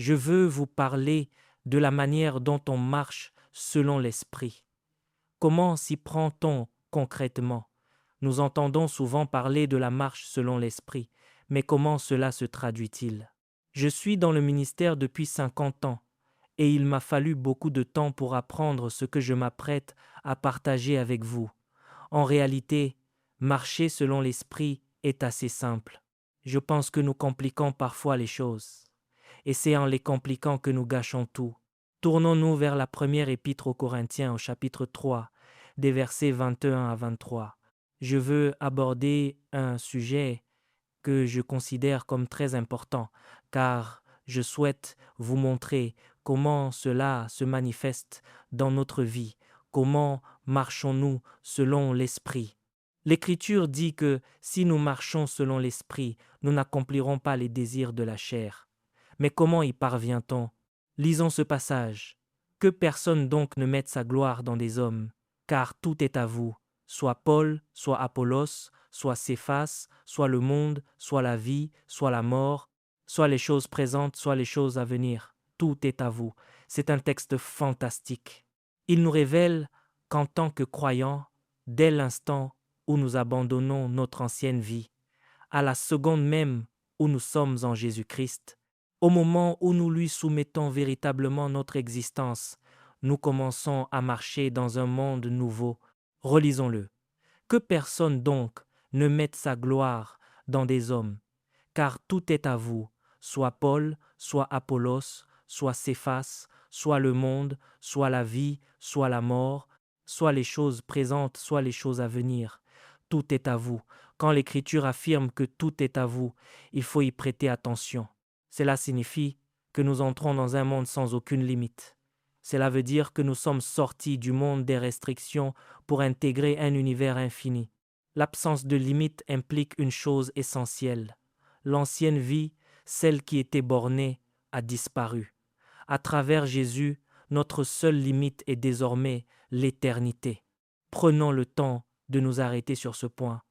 Je veux vous parler de la manière dont on marche selon l'Esprit. Comment s'y prend-on concrètement? Nous entendons souvent parler de la marche selon l'Esprit, mais comment cela se traduit-il? Je suis dans le ministère depuis 50 ans, et il m'a fallu beaucoup de temps pour apprendre ce que je m'apprête à partager avec vous. En réalité, marcher selon l'Esprit est assez simple. Je pense que nous compliquons parfois les choses, et c'est en les compliquant que nous gâchons tout. Tournons-nous vers la première épître aux Corinthiens au chapitre 3, des versets 21 à 23. Je veux aborder un sujet que je considère comme très important, car je souhaite vous montrer comment cela se manifeste dans notre vie, comment marchons-nous selon l'Esprit. L'Écriture dit que si nous marchons selon l'Esprit, nous n'accomplirons pas les désirs de la chair. Mais comment y parvient-on? Lisons ce passage. Que personne donc ne mette sa gloire dans des hommes, car tout est à vous, soit Paul, soit Apollos, soit Céphas, soit le monde, soit la vie, soit la mort, soit les choses présentes, soit les choses à venir. Tout est à vous. C'est un texte fantastique. Il nous révèle qu'en tant que croyants, dès l'instant où nous abandonnons notre ancienne vie, à la seconde même où nous sommes en Jésus-Christ, au moment où nous lui soumettons véritablement notre existence, nous commençons à marcher dans un monde nouveau. Relisons-le. Que personne donc ne mette sa gloire dans des hommes, car tout est à vous, soit Paul, soit Apollos, soit Céphas, soit le monde, soit la vie, soit la mort, soit les choses présentes, soit les choses à venir. Tout est à vous. Quand l'Écriture affirme que tout est à vous, il faut y prêter attention. Cela signifie que nous entrons dans un monde sans aucune limite. Cela veut dire que nous sommes sortis du monde des restrictions pour intégrer un univers infini. L'absence de limite implique une chose essentielle. L'ancienne vie, celle qui était bornée, a disparu. À travers Jésus, notre seule limite est désormais l'éternité. Prenons le temps de nous arrêter sur ce point.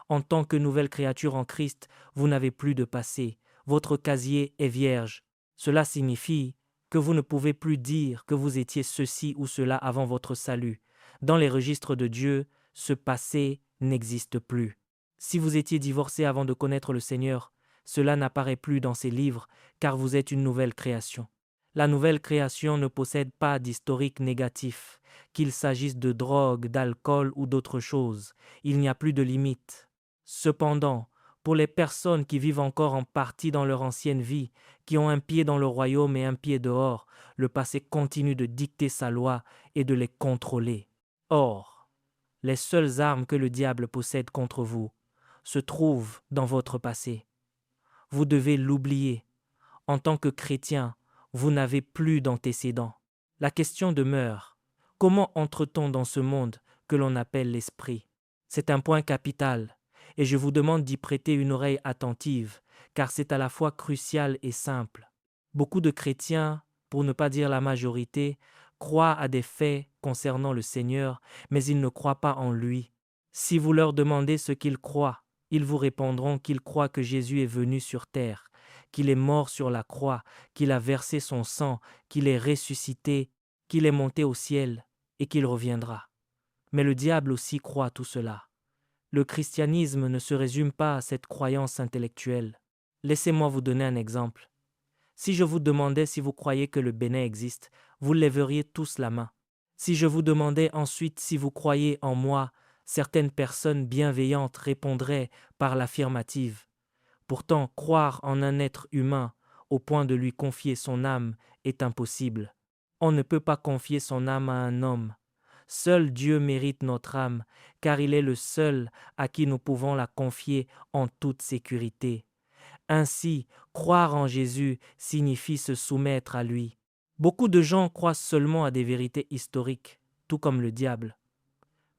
En tant que nouvelle créature en Christ, vous n'avez plus de passé. Votre casier est vierge. Cela signifie que vous ne pouvez plus dire que vous étiez ceci ou cela avant votre salut. Dans les registres de Dieu, ce passé n'existe plus. Si vous étiez divorcé avant de connaître le Seigneur, cela n'apparaît plus dans ces livres, car vous êtes une nouvelle création. La nouvelle création ne possède pas d'historique négatif, qu'il s'agisse de drogue, d'alcool ou d'autre chose. Il n'y a plus de limite. Cependant, pour les personnes qui vivent encore en partie dans leur ancienne vie, qui ont un pied dans le royaume et un pied dehors, le passé continue de dicter sa loi et de les contrôler. Or, les seules armes que le diable possède contre vous se trouvent dans votre passé. Vous devez l'oublier. En tant que chrétien, vous n'avez plus d'antécédents. La question demeure, comment entre-t-on dans ce monde que l'on appelle l'esprit? C'est un point capital, et je vous demande d'y prêter une oreille attentive, car c'est à la fois crucial et simple. Beaucoup de chrétiens, pour ne pas dire la majorité, croient à des faits concernant le Seigneur, mais ils ne croient pas en lui. Si vous leur demandez ce qu'ils croient, ils vous répondront qu'ils croient que Jésus est venu sur terre, qu'il est mort sur la croix, qu'il a versé son sang, qu'il est ressuscité, qu'il est monté au ciel et qu'il reviendra. Mais le diable aussi croit tout cela. Le christianisme ne se résume pas à cette croyance intellectuelle. Laissez-moi vous donner un exemple. Si je vous demandais si vous croyez que le Bénin existe, vous lèveriez tous la main. Si je vous demandais ensuite si vous croyez en moi, certaines personnes bienveillantes répondraient par l'affirmative. Pourtant, croire en un être humain au point de lui confier son âme est impossible. On ne peut pas confier son âme à un homme. Seul Dieu mérite notre âme, car il est le seul à qui nous pouvons la confier en toute sécurité. Ainsi, croire en Jésus signifie se soumettre à lui. Beaucoup de gens croient seulement à des vérités historiques, tout comme le diable.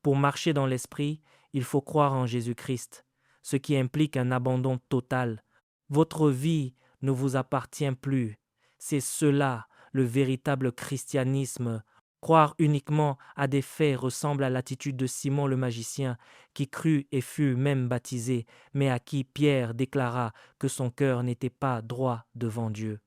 Pour marcher dans l'esprit, il faut croire en Jésus-Christ, ce qui implique un abandon total. Votre vie ne vous appartient plus. C'est cela, le véritable christianisme. Croire uniquement à des faits ressemble à l'attitude de Simon le magicien, qui crut et fut même baptisé, mais à qui Pierre déclara que son cœur n'était pas droit devant Dieu.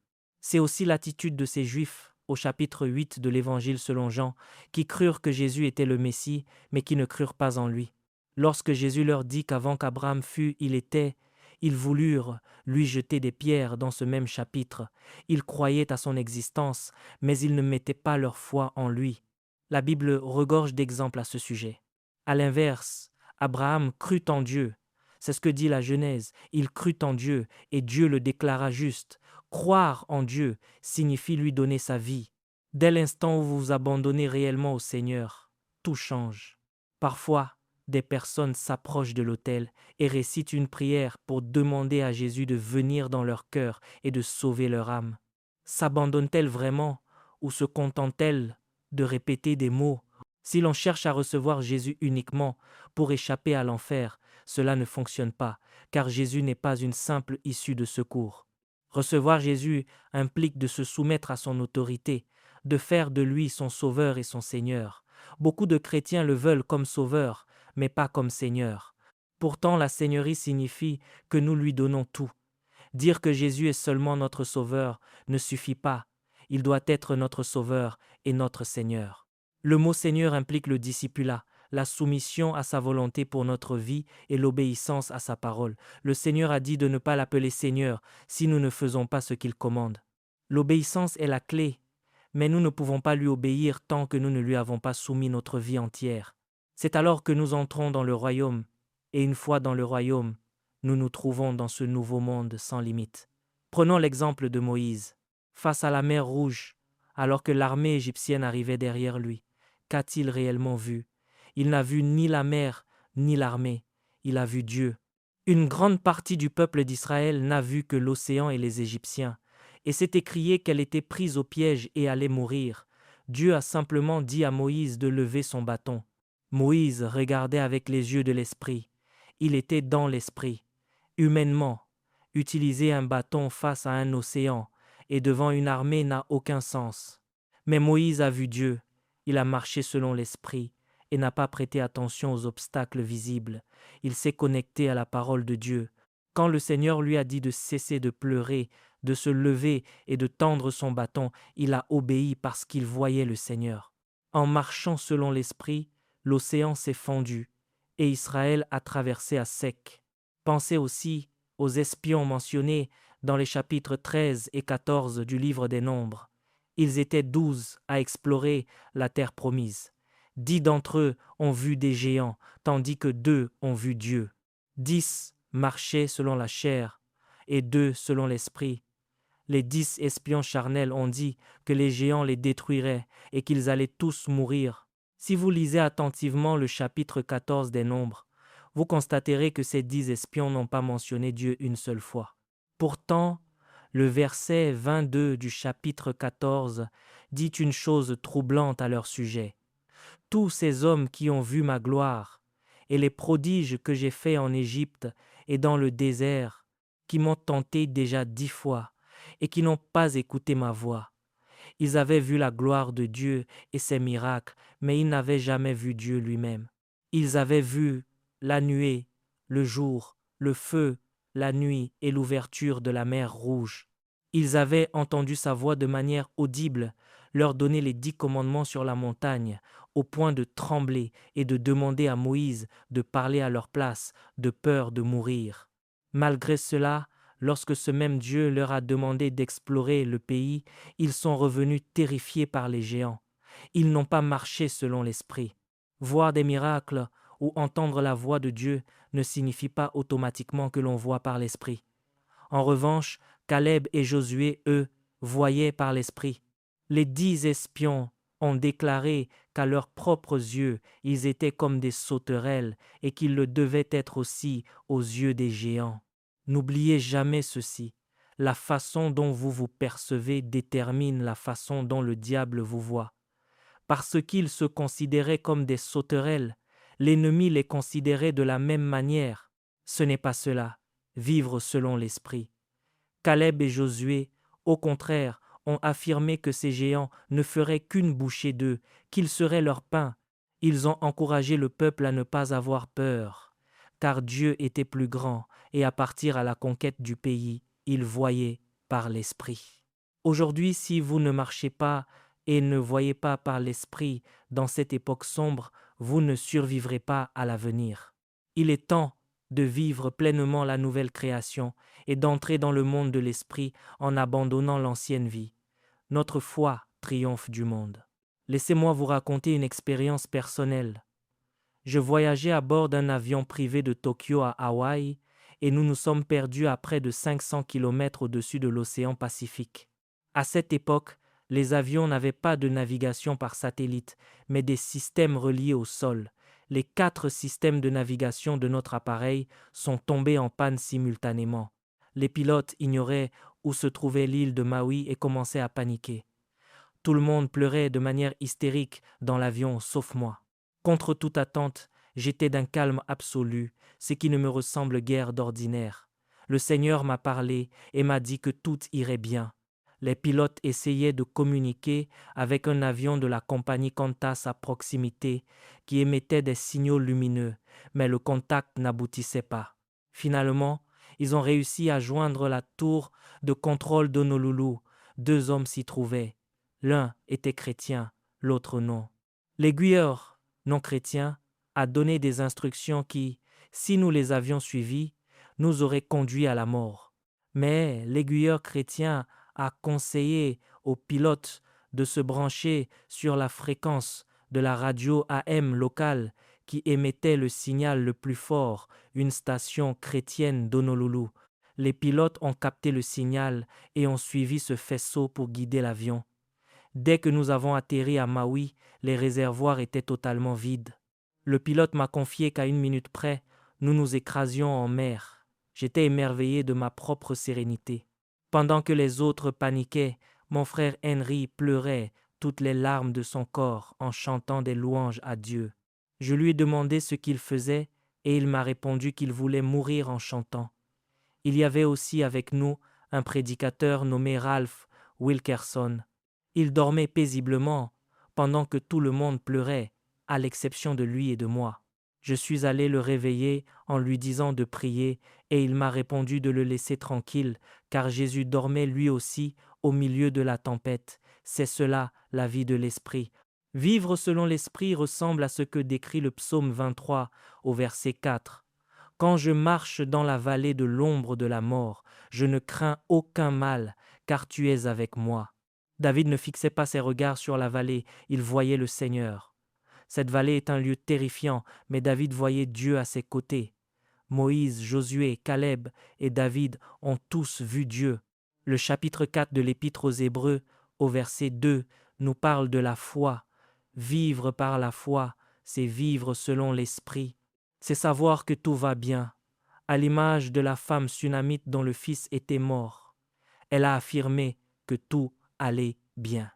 C'est aussi l'attitude de ces Juifs au chapitre 8 de l'Évangile selon Jean, qui crurent que Jésus était le Messie, mais qui ne crurent pas en lui. Lorsque Jésus leur dit qu'avant qu'Abraham fût, il était, ils voulurent lui jeter des pierres dans ce même chapitre. Ils croyaient à son existence, mais ils ne mettaient pas leur foi en lui. La Bible regorge d'exemples à ce sujet. À l'inverse, Abraham crut en Dieu. C'est ce que dit la Genèse. Il crut en Dieu et Dieu le déclara juste. Croire en Dieu signifie lui donner sa vie. Dès l'instant où vous vous abandonnez réellement au Seigneur, tout change. Parfois, des personnes s'approchent de l'autel et récitent une prière pour demander à Jésus de venir dans leur cœur et de sauver leur âme. S'abandonnent-elles vraiment ou se contentent-elles de répéter des mots? Si l'on cherche à recevoir Jésus uniquement pour échapper à l'enfer, cela ne fonctionne pas, car Jésus n'est pas une simple issue de secours. Recevoir Jésus implique de se soumettre à son autorité, de faire de lui son sauveur et son Seigneur. Beaucoup de chrétiens le veulent comme sauveur, mais pas comme Seigneur. Pourtant, la Seigneurie signifie que nous lui donnons tout. Dire que Jésus est seulement notre sauveur ne suffit pas. Il doit être notre sauveur et notre Seigneur. Le mot Seigneur implique le discipulat, la soumission à sa volonté pour notre vie et l'obéissance à sa parole. Le Seigneur a dit de ne pas l'appeler Seigneur si nous ne faisons pas ce qu'il commande. L'obéissance est la clé, mais nous ne pouvons pas lui obéir tant que nous ne lui avons pas soumis notre vie entière. C'est alors que nous entrons dans le royaume, et une fois dans le royaume, nous nous trouvons dans ce nouveau monde sans limite. Prenons l'exemple de Moïse. Face à la mer Rouge, alors que l'armée égyptienne arrivait derrière lui, qu'a-t-il réellement vu? Il n'a vu ni la mer, ni l'armée. Il a vu Dieu. Une grande partie du peuple d'Israël n'a vu que l'océan et les Égyptiens, et s'est écrié qu'elle était prise au piège et allait mourir. Dieu a simplement dit à Moïse de lever son bâton. Moïse regardait avec les yeux de l'esprit. Il était dans l'esprit. Humainement, utiliser un bâton face à un océan et devant une armée n'a aucun sens. Mais Moïse a vu Dieu. Il a marché selon l'esprit et n'a pas prêté attention aux obstacles visibles. Il s'est connecté à la parole de Dieu. Quand le Seigneur lui a dit de cesser de pleurer, de se lever et de tendre son bâton, il a obéi parce qu'il voyait le Seigneur. En marchant selon l'esprit, l'océan s'est fendu et Israël a traversé à sec. Pensez aussi aux espions mentionnés dans les chapitres 13 et 14 du livre des Nombres. Ils étaient 12 à explorer la terre promise. 10 d'entre eux ont vu des géants, tandis que 2 ont vu Dieu. 10 marchaient selon la chair et 2 selon l'esprit. Les 10 espions charnels ont dit que les géants les détruiraient et qu'ils allaient tous mourir. Si vous lisez attentivement le chapitre 14 des Nombres, vous constaterez que ces 10 espions n'ont pas mentionné Dieu une seule fois. Pourtant, le verset 22 du chapitre 14 dit une chose troublante à leur sujet. Tous ces hommes qui ont vu ma gloire et les prodiges que j'ai faits en Égypte et dans le désert, qui m'ont tenté déjà 10 fois et qui n'ont pas écouté ma voix. Ils avaient vu la gloire de Dieu et ses miracles, mais ils n'avaient jamais vu Dieu lui-même. Ils avaient vu la nuée, le jour, le feu, la nuit et l'ouverture de la mer Rouge. Ils avaient entendu sa voix de manière audible, leur donner les 10 commandements sur la montagne, au point de trembler et de demander à Moïse de parler à leur place, de peur de mourir. Malgré cela, lorsque ce même Dieu leur a demandé d'explorer le pays, ils sont revenus terrifiés par les géants. Ils n'ont pas marché selon l'esprit. Voir des miracles ou entendre la voix de Dieu ne signifie pas automatiquement que l'on voit par l'esprit. En revanche, Caleb et Josué, eux, voyaient par l'esprit. Les 10 espions ont déclaré qu'à leurs propres yeux, ils étaient comme des sauterelles et qu'ils le devaient être aussi aux yeux des géants. N'oubliez jamais ceci. La façon dont vous vous percevez détermine la façon dont le diable vous voit. Parce qu'ils se considéraient comme des sauterelles, l'ennemi les considérait de la même manière. Ce n'est pas cela, vivre selon l'esprit. Caleb et Josué, au contraire, ont affirmé que ces géants ne feraient qu'une bouchée d'eux, qu'ils seraient leur pain. Ils ont encouragé le peuple à ne pas avoir peur, car Dieu était plus grand, et à partir à la conquête du pays, ils voyaient par l'esprit. Aujourd'hui, si vous ne marchez pas et ne voyez pas par l'Esprit dans cette époque sombre, vous ne survivrez pas à l'avenir. Il est temps de vivre pleinement la nouvelle création et d'entrer dans le monde de l'Esprit en abandonnant l'ancienne vie. Notre foi triomphe du monde. Laissez-moi vous raconter une expérience personnelle. Je voyageais à bord d'un avion privé de Tokyo à Hawaï et nous nous sommes perdus à près de 500 km au-dessus de l'océan Pacifique. À cette époque, les avions n'avaient pas de navigation par satellite, mais des systèmes reliés au sol. Les 4 systèmes de navigation de notre appareil sont tombés en panne simultanément. Les pilotes ignoraient où se trouvait l'île de Maui et commençaient à paniquer. Tout le monde pleurait de manière hystérique dans l'avion, sauf moi. Contre toute attente, j'étais d'un calme absolu, ce qui ne me ressemble guère d'ordinaire. Le Seigneur m'a parlé et m'a dit que tout irait bien. Les pilotes essayaient de communiquer avec un avion de la compagnie Qantas à proximité qui émettait des signaux lumineux, mais le contact n'aboutissait pas. Finalement, ils ont réussi à joindre la tour de contrôle d'Honolulu. 2 hommes s'y trouvaient. L'un était chrétien, l'autre non. L'aiguilleur, non chrétien, a donné des instructions qui, si nous les avions suivies, nous auraient conduits à la mort. Mais l'aiguilleur chrétien a conseillé aux pilotes de se brancher sur la fréquence de la radio AM locale qui émettait le signal le plus fort, une station chrétienne d'Honolulu. Les pilotes ont capté le signal et ont suivi ce faisceau pour guider l'avion. Dès que nous avons atterri à Maui, les réservoirs étaient totalement vides. Le pilote m'a confié qu'à 1 minute près, nous nous écrasions en mer. J'étais émerveillé de ma propre sérénité. Pendant que les autres paniquaient, mon frère Henry pleurait toutes les larmes de son corps en chantant des louanges à Dieu. Je lui ai demandé ce qu'il faisait et il m'a répondu qu'il voulait mourir en chantant. Il y avait aussi avec nous un prédicateur nommé Ralph Wilkerson. Il dormait paisiblement pendant que tout le monde pleurait, à l'exception de lui et de moi. Je suis allé le réveiller en lui disant de prier et il m'a répondu de le laisser tranquille car Jésus dormait lui aussi au milieu de la tempête. C'est cela la vie de l'esprit. Vivre selon l'esprit ressemble à ce que décrit le psaume 23 au verset 4. Quand je marche dans la vallée de l'ombre de la mort, je ne crains aucun mal car tu es avec moi. David ne fixait pas ses regards sur la vallée, il voyait le Seigneur. Cette vallée est un lieu terrifiant, mais David voyait Dieu à ses côtés. Moïse, Josué, Caleb et David ont tous vu Dieu. Le chapitre 4 de l'Épître aux Hébreux, au verset 2, nous parle de la foi. Vivre par la foi, c'est vivre selon l'Esprit. C'est savoir que tout va bien, à l'image de la femme sunamite dont le fils était mort. Elle a affirmé que tout allait bien.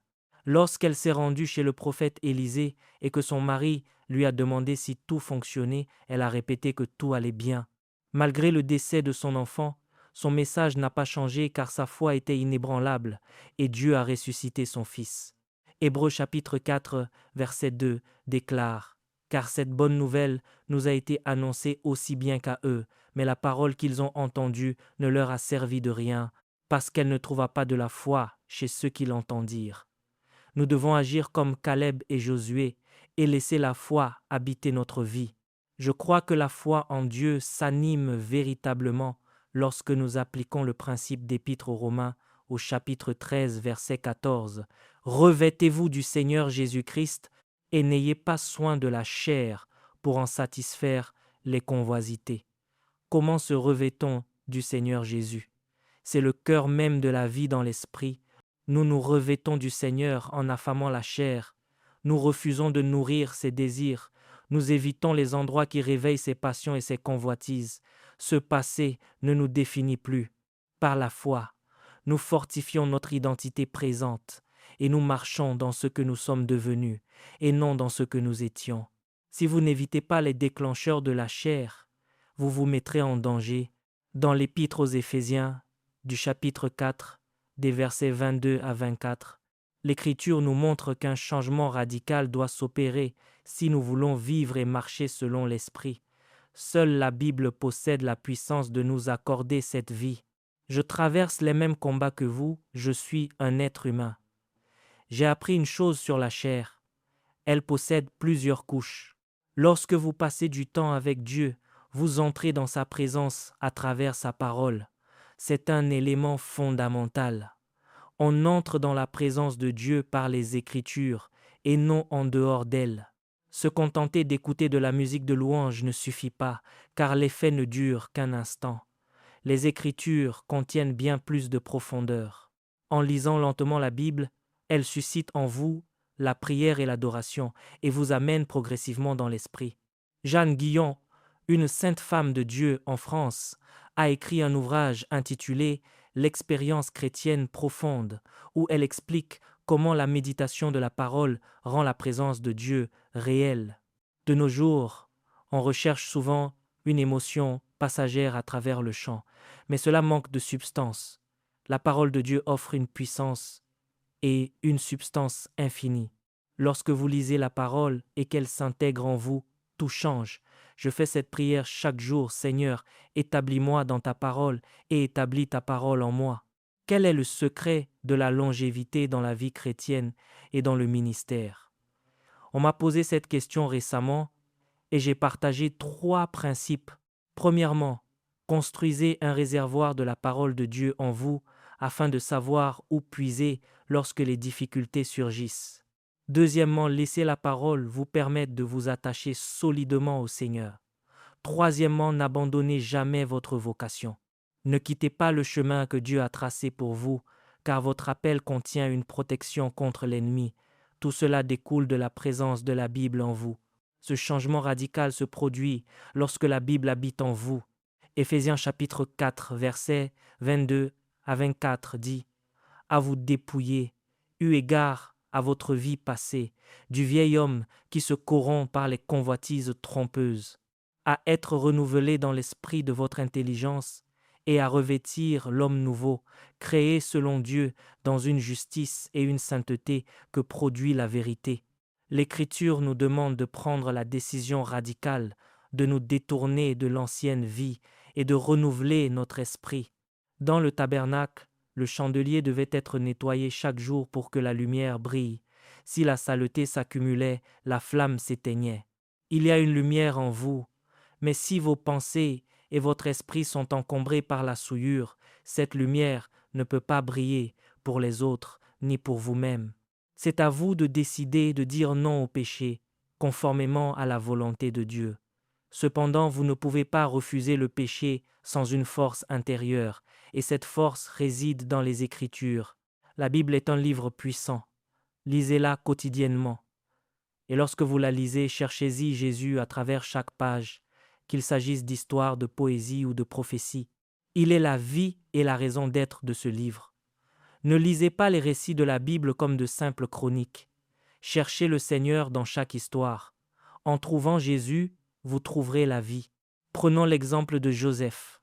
Lorsqu'elle s'est rendue chez le prophète Élisée et que son mari lui a demandé si tout fonctionnait, elle a répété que tout allait bien. Malgré le décès de son enfant, son message n'a pas changé car sa foi était inébranlable et Dieu a ressuscité son fils. Hébreux chapitre 4, verset 2 déclare « Car cette bonne nouvelle nous a été annoncée aussi bien qu'à eux, mais la parole qu'ils ont entendue ne leur a servi de rien, parce qu'elle ne trouva pas de la foi chez ceux qui l'entendirent. » Nous devons agir comme Caleb et Josué et laisser la foi habiter notre vie. Je crois que la foi en Dieu s'anime véritablement lorsque nous appliquons le principe d'Épître aux Romains au chapitre 13, verset 14. « Revêtez-vous du Seigneur Jésus-Christ et n'ayez pas soin de la chair pour en satisfaire les convoitises. » Comment se revêt-on du Seigneur Jésus? C'est le cœur même de la vie dans l'esprit. Nous nous revêtons du Seigneur en affamant la chair. Nous refusons de nourrir ses désirs. Nous évitons les endroits qui réveillent ses passions et ses convoitises. Ce passé ne nous définit plus. Par la foi, nous fortifions notre identité présente et nous marchons dans ce que nous sommes devenus et non dans ce que nous étions. Si vous n'évitez pas les déclencheurs de la chair, vous vous mettrez en danger. Dans l'Épître aux Éphésiens, du chapitre 4, des versets 22 à 24, l'Écriture nous montre qu'un changement radical doit s'opérer si nous voulons vivre et marcher selon l'Esprit. Seule la Bible possède la puissance de nous accorder cette vie. Je traverse les mêmes combats que vous, je suis un être humain. J'ai appris une chose sur la chair. Elle possède plusieurs couches. Lorsque vous passez du temps avec Dieu, vous entrez dans sa présence à travers sa parole. C'est un élément fondamental. On entre dans la présence de Dieu par les Écritures et non en dehors d'elles. Se contenter d'écouter de la musique de louange ne suffit pas, car l'effet ne dure qu'un instant. Les Écritures contiennent bien plus de profondeur. En lisant lentement la Bible, elle suscite en vous la prière et l'adoration et vous amène progressivement dans l'esprit. Jeanne Guyon, une sainte femme de Dieu en France, a écrit un ouvrage intitulé L'expérience chrétienne profonde, où elle explique comment la méditation de la parole rend la présence de Dieu réelle. De nos jours, on recherche souvent une émotion passagère à travers le chant, mais cela manque de substance. La parole de Dieu offre une puissance et une substance infinie. Lorsque vous lisez la parole et qu'elle s'intègre en vous, tout change. Je fais cette prière chaque jour, Seigneur, établis-moi dans ta parole et établis ta parole en moi. Quel est le secret de la longévité dans la vie chrétienne et dans le ministère? On m'a posé cette question récemment et j'ai partagé 3 principes. Premièrement, construisez un réservoir de la parole de Dieu en vous afin de savoir où puiser lorsque les difficultés surgissent. Deuxièmement, laissez la parole vous permettre de vous attacher solidement au Seigneur. Troisièmement, n'abandonnez jamais votre vocation. Ne quittez pas le chemin que Dieu a tracé pour vous, car votre appel contient une protection contre l'ennemi. Tout cela découle de la présence de la Bible en vous. Ce changement radical se produit lorsque la Bible habite en vous. Éphésiens chapitre 4, versets 22 à 24 dit « À vous dépouiller, eu égard à votre vie passée, du vieil homme qui se corrompt par les convoitises trompeuses, à être renouvelé dans l'esprit de votre intelligence et à revêtir l'homme nouveau, créé selon Dieu dans une justice et une sainteté que produit la vérité. » L'Écriture nous demande de prendre la décision radicale de nous détourner de l'ancienne vie et de renouveler notre esprit. Dans le tabernacle, le chandelier devait être nettoyé chaque jour pour que la lumière brille. Si la saleté s'accumulait, la flamme s'éteignait. Il y a une lumière en vous, mais si vos pensées et votre esprit sont encombrés par la souillure, cette lumière ne peut pas briller pour les autres ni pour vous-même. C'est à vous de décider de dire non au péché, conformément à la volonté de Dieu. Cependant, vous ne pouvez pas refuser le péché sans une force intérieure, et cette force réside dans les Écritures. La Bible est un livre puissant. Lisez-la quotidiennement. Et lorsque vous la lisez, cherchez-y Jésus à travers chaque page, qu'il s'agisse d'histoire, de poésie ou de prophétie. Il est la vie et la raison d'être de ce livre. Ne lisez pas les récits de la Bible comme de simples chroniques. Cherchez le Seigneur dans chaque histoire. En trouvant Jésus, vous trouverez la vie. Prenons l'exemple de Joseph.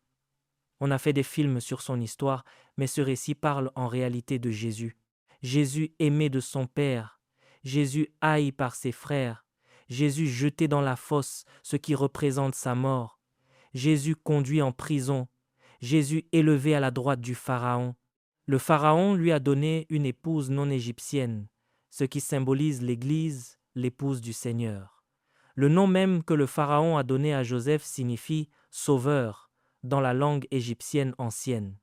On a fait des films sur son histoire, mais ce récit parle en réalité de Jésus. Jésus aimé de son Père, Jésus haï par ses frères, Jésus jeté dans la fosse, ce qui représente sa mort, Jésus conduit en prison, Jésus élevé à la droite du Pharaon. Le Pharaon lui a donné une épouse non égyptienne, ce qui symbolise l'Église, l'épouse du Seigneur. Le nom même que le Pharaon a donné à Joseph signifie « sauveur » dans la langue égyptienne ancienne.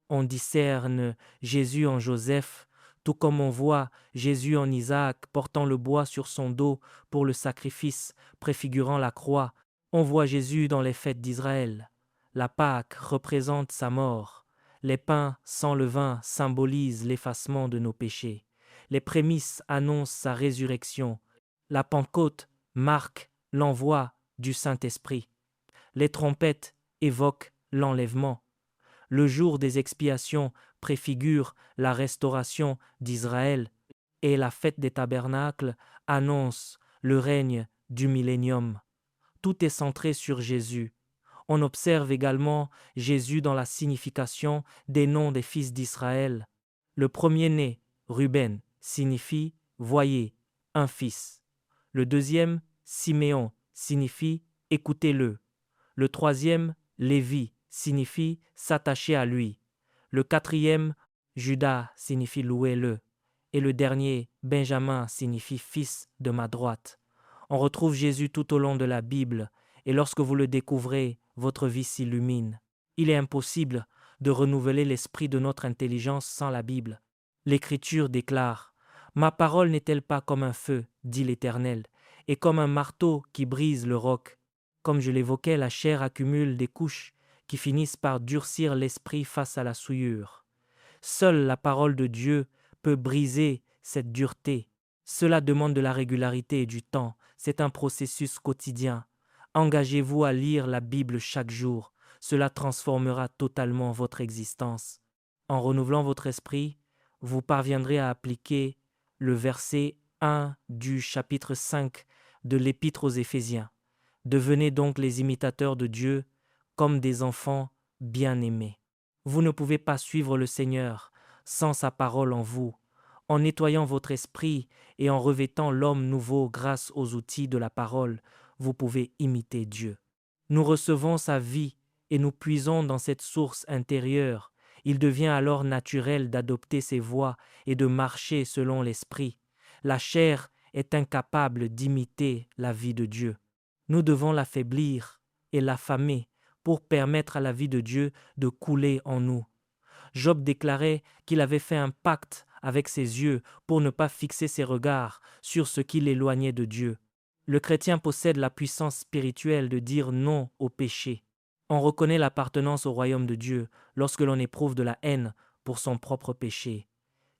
On discerne Jésus en Joseph, tout comme on voit Jésus en Isaac portant le bois sur son dos pour le sacrifice, préfigurant la croix. On voit Jésus dans les fêtes d'Israël. La Pâque représente sa mort. Les pains sans levain symbolisent l'effacement de nos péchés. Les prémices annoncent sa résurrection. La Pentecôte marque l'envoi du Saint-Esprit. Les trompettes évoquent l'enlèvement. Le jour des expiations préfigure la restauration d'Israël et la fête des tabernacles annonce le règne du millénium. Tout est centré sur Jésus. On observe également Jésus dans la signification des noms des fils d'Israël. Le premier-né, Ruben, signifie « voyez, un fils ». Le deuxième, Siméon, signifie « écoutez-le ». Le troisième, Lévi, signifie « s'attacher à lui ». Le quatrième, Judas, signifie louez-le. Et le dernier, Benjamin, signifie fils de ma droite. On retrouve Jésus tout au long de la Bible, et lorsque vous le découvrez, votre vie s'illumine. Il est impossible de renouveler l'esprit de notre intelligence sans la Bible. L'Écriture déclare « Ma parole n'est-elle pas comme un feu, dit l'Éternel, et comme un marteau qui brise le roc. Comme je l'évoquais, la chair accumule des couches qui finissent par durcir l'esprit face à la souillure. Seule la parole de Dieu peut briser cette dureté. Cela demande de la régularité et du temps. C'est un processus quotidien. Engagez-vous à lire la Bible chaque jour. Cela transformera totalement votre existence. En renouvelant votre esprit, vous parviendrez à appliquer le verset 1 du chapitre 5 de l'Épître aux Éphésiens. Devenez donc les imitateurs de Dieu comme des enfants bien-aimés. Vous ne pouvez pas suivre le Seigneur sans sa parole en vous. En nettoyant votre esprit et en revêtant l'homme nouveau grâce aux outils de la parole, vous pouvez imiter Dieu. Nous recevons sa vie et nous puisons dans cette source intérieure. Il devient alors naturel d'adopter ses voies et de marcher selon l'esprit. La chair est incapable d'imiter la vie de Dieu. Nous devons l'affaiblir et l'affamer pour permettre à la vie de Dieu de couler en nous. Job déclarait qu'il avait fait un pacte avec ses yeux pour ne pas fixer ses regards sur ce qui l'éloignait de Dieu. Le chrétien possède la puissance spirituelle de dire non au péché. On reconnaît l'appartenance au royaume de Dieu lorsque l'on éprouve de la haine pour son propre péché.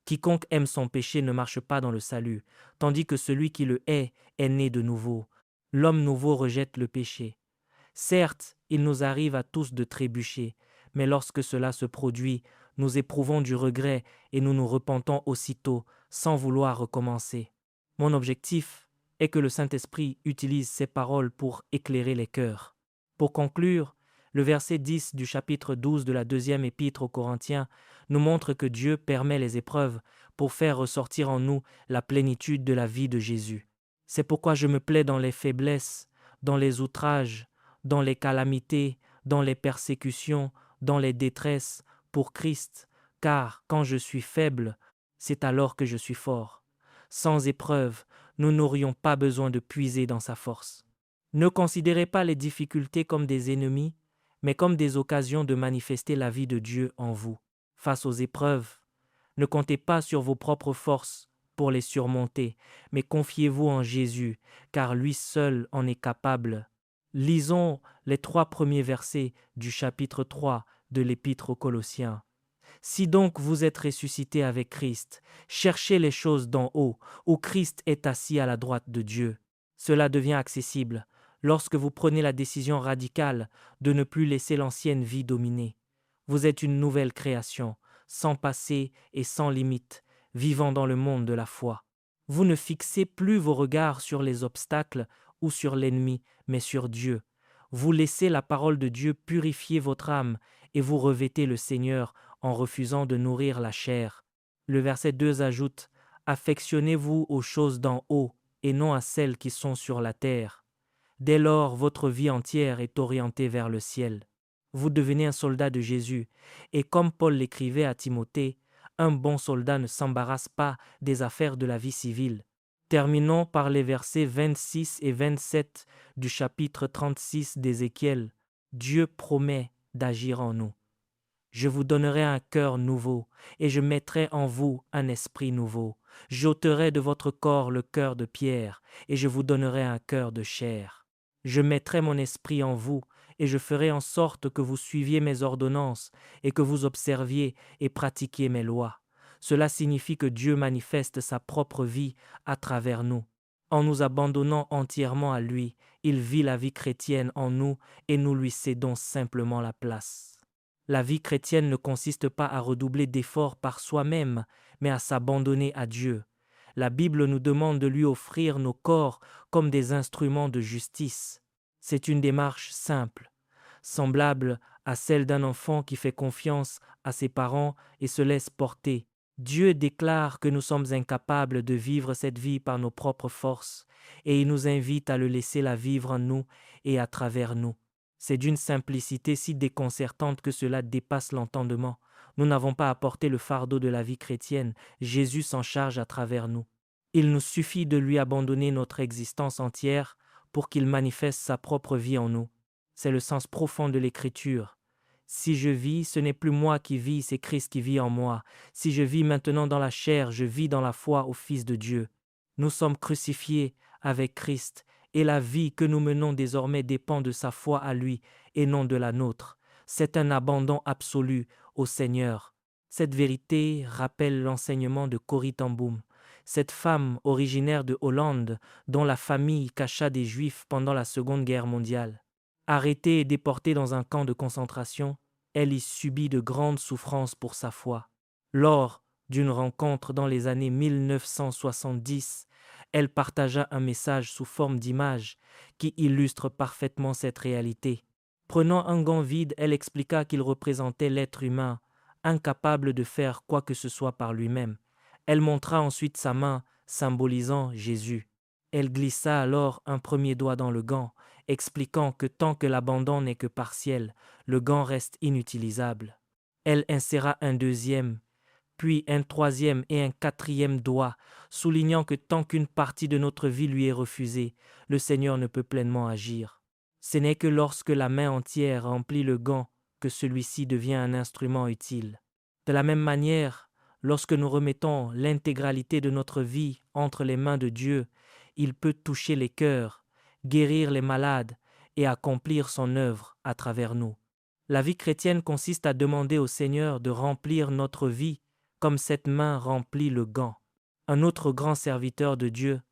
Quiconque aime son péché ne marche pas dans le salut, tandis que celui qui le hait est né de nouveau. L'homme nouveau rejette le péché. Certes, il nous arrive à tous de trébucher, mais lorsque cela se produit, nous éprouvons du regret et nous nous repentons aussitôt, sans vouloir recommencer. Mon objectif est que le Saint-Esprit utilise ces paroles pour éclairer les cœurs. Pour conclure, le verset 10 du chapitre 12 de la deuxième épître aux Corinthiens nous montre que Dieu permet les épreuves pour faire ressortir en nous la plénitude de la vie de Jésus. C'est pourquoi je me plais dans les faiblesses, dans les outrages, dans les calamités, dans les persécutions, dans les détresses, pour Christ, car quand je suis faible, c'est alors que je suis fort. Sans épreuve, nous n'aurions pas besoin de puiser dans sa force. Ne considérez pas les difficultés comme des ennemis, mais comme des occasions de manifester la vie de Dieu en vous. Face aux épreuves, ne comptez pas sur vos propres forces pour les surmonter, mais confiez-vous en Jésus, car lui seul en est capable. Lisons les 3 premiers versets du chapitre 3 de l'Épître aux Colossiens. Si donc vous êtes ressuscités avec Christ, cherchez les choses d'en haut, où Christ est assis à la droite de Dieu. Cela devient accessible lorsque vous prenez la décision radicale de ne plus laisser l'ancienne vie dominer. Vous êtes une nouvelle création, sans passé et sans limite, vivant dans le monde de la foi. Vous ne fixez plus vos regards sur les obstacles ou sur l'ennemi, mais sur Dieu. Vous laissez la parole de Dieu purifier votre âme et vous revêtez le Seigneur en refusant de nourrir la chair. Le verset 2 ajoute « Affectionnez-vous aux choses d'en haut et non à celles qui sont sur la terre. Dès lors, votre vie entière est orientée vers le ciel. Vous devenez un soldat de Jésus, et comme Paul l'écrivait à Timothée, un bon soldat ne s'embarrasse pas des affaires de la vie civile. Terminons par les versets 26 et 27 du chapitre 36 d'Ézéchiel. Dieu promet d'agir en nous. Je vous donnerai un cœur nouveau, et je mettrai en vous un esprit nouveau. J'ôterai de votre corps le cœur de pierre, et je vous donnerai un cœur de chair. Je mettrai mon esprit en vous, et je ferai en sorte que vous suiviez mes ordonnances, et que vous observiez et pratiquiez mes lois. Cela signifie que Dieu manifeste sa propre vie à travers nous. En nous abandonnant entièrement à lui, il vit la vie chrétienne en nous, et nous lui cédons simplement la place. La vie chrétienne ne consiste pas à redoubler d'efforts par soi-même, mais à s'abandonner à Dieu. La Bible nous demande de lui offrir nos corps comme des instruments de justice. C'est une démarche simple, semblable à celle d'un enfant qui fait confiance à ses parents et se laisse porter. Dieu déclare que nous sommes incapables de vivre cette vie par nos propres forces, et il nous invite à le laisser la vivre en nous et à travers nous. C'est d'une simplicité si déconcertante que cela dépasse l'entendement. Nous n'avons pas à porter le fardeau de la vie chrétienne, Jésus s'en charge à travers nous. Il nous suffit de lui abandonner notre existence entière pour qu'il manifeste sa propre vie en nous. C'est le sens profond de l'Écriture. Si je vis, ce n'est plus moi qui vis, c'est Christ qui vit en moi. Si je vis maintenant dans la chair, je vis dans la foi au Fils de Dieu. Nous sommes crucifiés avec Christ, et la vie que nous menons désormais dépend de sa foi à lui et non de la nôtre. C'est un abandon absolu au Seigneur. Cette vérité rappelle l'enseignement de Corrie ten Boom. Cette femme originaire de Hollande, dont la famille cacha des Juifs pendant la Seconde Guerre mondiale. Arrêtée et déportée dans un camp de concentration, elle y subit de grandes souffrances pour sa foi. Lors d'une rencontre dans les années 1970, elle partagea un message sous forme d'image qui illustre parfaitement cette réalité. Prenant un gant vide, elle expliqua qu'il représentait l'être humain, incapable de faire quoi que ce soit par lui-même. Elle montra ensuite sa main, symbolisant Jésus. Elle glissa alors un premier doigt dans le gant, expliquant que tant que l'abandon n'est que partiel, le gant reste inutilisable. Elle inséra un deuxième, puis un troisième et un quatrième doigt, soulignant que tant qu'une partie de notre vie lui est refusée, le Seigneur ne peut pleinement agir. Ce n'est que lorsque la main entière remplit le gant que celui-ci devient un instrument utile. De la même manière, lorsque nous remettons l'intégralité de notre vie entre les mains de Dieu, il peut toucher les cœurs, guérir les malades et accomplir son œuvre à travers nous. La vie chrétienne consiste à demander au Seigneur de remplir notre vie comme cette main remplit le gant. Un autre grand serviteur de Dieu,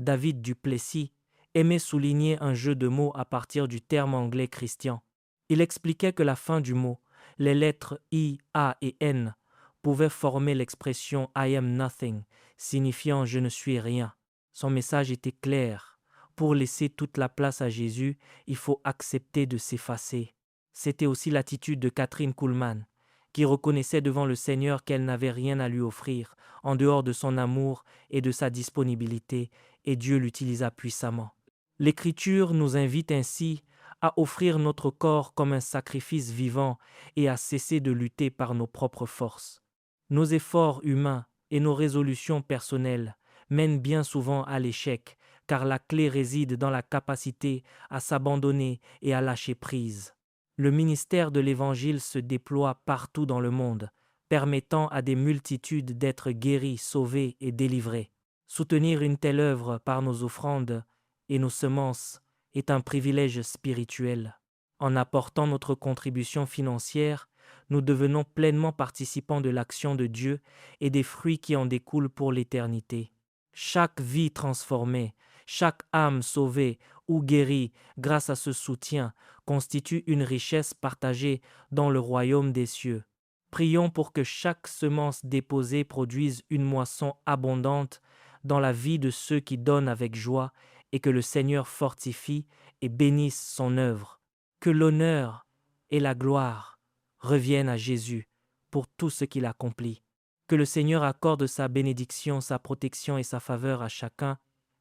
David du Plessis, aimait souligner un jeu de mots à partir du terme anglais Christian. Il expliquait que la fin du mot, les lettres I, A et N, pouvaient former l'expression « I am nothing », signifiant « je ne suis rien ». Son message était clair. Pour laisser toute la place à Jésus, il faut accepter de s'effacer. C'était aussi l'attitude de Kathryn Kuhlman, qui reconnaissait devant le Seigneur qu'elle n'avait rien à lui offrir, en dehors de son amour et de sa disponibilité, et Dieu l'utilisa puissamment. L'Écriture nous invite ainsi à offrir notre corps comme un sacrifice vivant et à cesser de lutter par nos propres forces. Nos efforts humains et nos résolutions personnelles mènent bien souvent à l'échec, car la clé réside dans la capacité à s'abandonner et à lâcher prise. Le ministère de l'Évangile se déploie partout dans le monde, permettant à des multitudes d'être guéris, sauvés et délivrés. Soutenir une telle œuvre par nos offrandes et nos semences est un privilège spirituel. En apportant notre contribution financière, nous devenons pleinement participants de l'action de Dieu et des fruits qui en découlent pour l'éternité. Chaque vie transformée, chaque âme sauvée ou guérie grâce à ce soutien constitue une richesse partagée dans le royaume des cieux. Prions pour que chaque semence déposée produise une moisson abondante dans la vie de ceux qui donnent avec joie et que le Seigneur fortifie et bénisse son œuvre. Que l'honneur et la gloire reviennent à Jésus pour tout ce qu'il accomplit. Que le Seigneur accorde sa bénédiction, sa protection et sa faveur à chacun,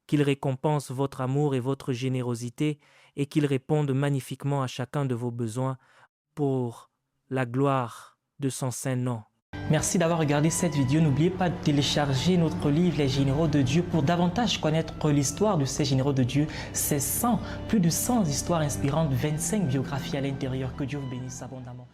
qu'il récompense votre amour et votre générosité et qu'il réponde magnifiquement à chacun de vos besoins pour la gloire de son saint nom. Merci d'avoir regardé cette vidéo. N'oubliez pas de télécharger notre livre Les Généraux de Dieu pour davantage connaître l'histoire de ces généraux de Dieu. C'est plus de 100 histoires inspirantes, 25 biographies à l'intérieur. Que Dieu vous bénisse abondamment.